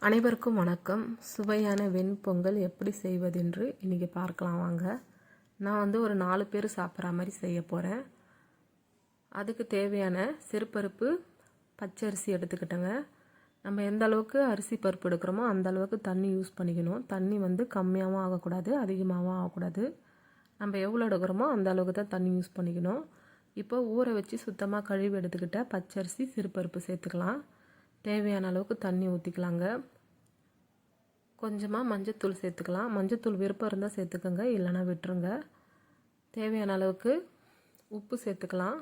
அனைவருக்கும் வணக்கம். சுவையான வெண்பொங்கல் எப்படி செய்வதென்று இன்றைக்கி பார்க்கலாம் வாங்க. நான் ஒரு 4 பேர் சாப்பிட்ற மாதிரி செய்ய போகிறேன். அதுக்கு தேவையான சிறுபருப்பு, பச்சரிசி எடுத்துக்கிட்டேங்க. நம்ம எந்த அளவுக்கு அரிசி பருப்பு எடுக்கிறோமோ அந்த அளவுக்கு தண்ணி யூஸ் பண்ணிக்கணும். தண்ணி கம்மியாகவும் ஆகக்கூடாது, அதிகமாகவும் ஆகக்கூடாது. நம்ம எவ்வளோ எடுக்கிறோமோ அந்த அளவுக்கு தான் தண்ணி யூஸ் பண்ணிக்கணும். இப்போ ஊற வச்சு சுத்தமாக கழுவி எடுத்துக்கிட்ட பச்சரிசி, சிறுபருப்பு சேர்த்துக்கலாம். தேவையான அளவுக்கு தண்ணி ஊற்றிக்கலாங்க. கொஞ்சமாக மஞ்சத்தூள் சேர்த்துக்கலாம். மஞ்சத்தூள் விருப்பம் இருந்தால் சேர்த்துக்கோங்க, இல்லைனா விட்டுருங்க. தேவையான அளவுக்கு உப்பு சேர்த்துக்கலாம்.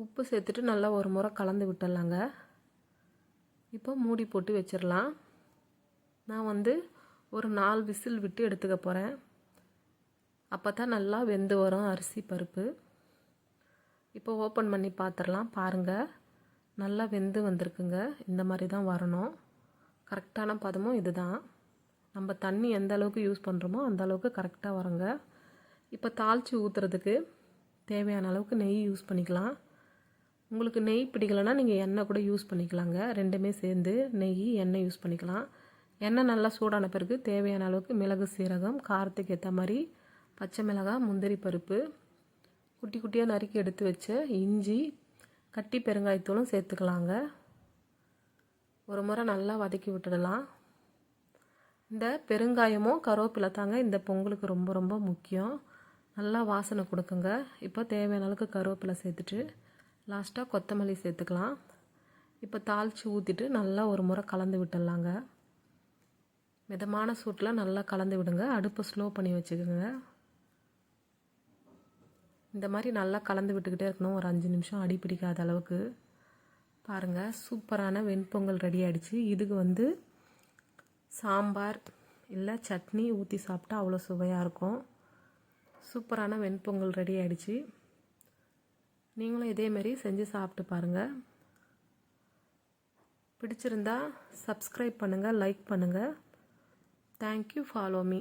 உப்பு சேர்த்துட்டு நல்லா ஒரு முறை கலந்து விட்டுடலாங்க. இப்போ மூடி போட்டு வச்சிடலாம். நான் ஒரு 4 விசில் விட்டு எடுத்துக்க போகிறேன். அப்போ தான் நல்லா வெந்து வரும் அரிசி பருப்பு. இப்போ ஓப்பன் பண்ணி பார்த்துடலாம். பாருங்கள், நல்லா வெந்து வந்திருக்குங்க. இந்த மாதிரி தான் வரணும். கரெக்டான பதமும் இது தான். நம்ம தண்ணி எந்த அளவுக்கு யூஸ் பண்ணுறோமோ அந்த அளவுக்கு கரெக்டாக வருங்க. இப்போ தாளித்து ஊற்றுறதுக்கு தேவையான அளவுக்கு நெய் யூஸ் பண்ணிக்கலாம். உங்களுக்கு நெய் பிடிக்கலைன்னா நீங்கள் எண்ணெய் கூட யூஸ் பண்ணிக்கலாங்க. ரெண்டுமே சேர்ந்து நெய், எண்ணெய் யூஸ் பண்ணிக்கலாம். எண்ணெய் நல்லா சூடான பிறகு தேவையான அளவுக்கு மிளகு, சீரகம், காரத்துக்கு ஏற்ற மாதிரி பச்சை மிளகாய், முந்திரி பருப்பு, குட்டி குட்டியாக நறுக்கி எடுத்து வச்ச இஞ்சி, கட்டி பெருங்காயத்தூளும் சேர்த்துக்கலாங்க. ஒரு முறை நல்லா வதக்கி விட்டுடலாம். இந்த பெருங்காயமும் கருவேப்பிலை தாங்க இந்த பொங்கலுக்கு ரொம்ப ரொம்ப முக்கியம். நல்லா வாசனை கொடுக்குங்க. இப்போ தேவையான அளவுக்கு கருவேப்பிலை சேர்த்துட்டு லாஸ்ட்டாக கொத்தமல்லி சேர்த்துக்கலாம். இப்போ தாளித்து ஊற்றிட்டு நல்லா ஒரு முறை கலந்து விட்டுடலாங்க. மிதமான சூட்டில் நல்லா கலந்து விடுங்க. அடுப்பை ஸ்லோ பண்ணி வச்சுக்கோங்க. இந்த மாதிரி நல்லா கலந்து விட்டுக்கிட்டே இருக்கணும். ஒரு 5 நிமிஷம் அடி பிடிக்காத அளவுக்கு. பாருங்கள், சூப்பரான வெண்பொங்கல் ரெடி ஆகிடுச்சு. இதுக்கு சாம்பார் இல்லை சட்னி ஊற்றி சாப்பிட்டா அவ்வளோ சுவையாக இருக்கும். சூப்பரான வெண்பொங்கல் ரெடி ஆகிடுச்சு. நீங்களும் இதேமாரி செஞ்சு சாப்பிட்டு பாருங்கள். பிடிச்சிருந்தா சப்ஸ்கிரைப் பண்ணுங்கள், லைக் பண்ணுங்கள். Thank you, follow me.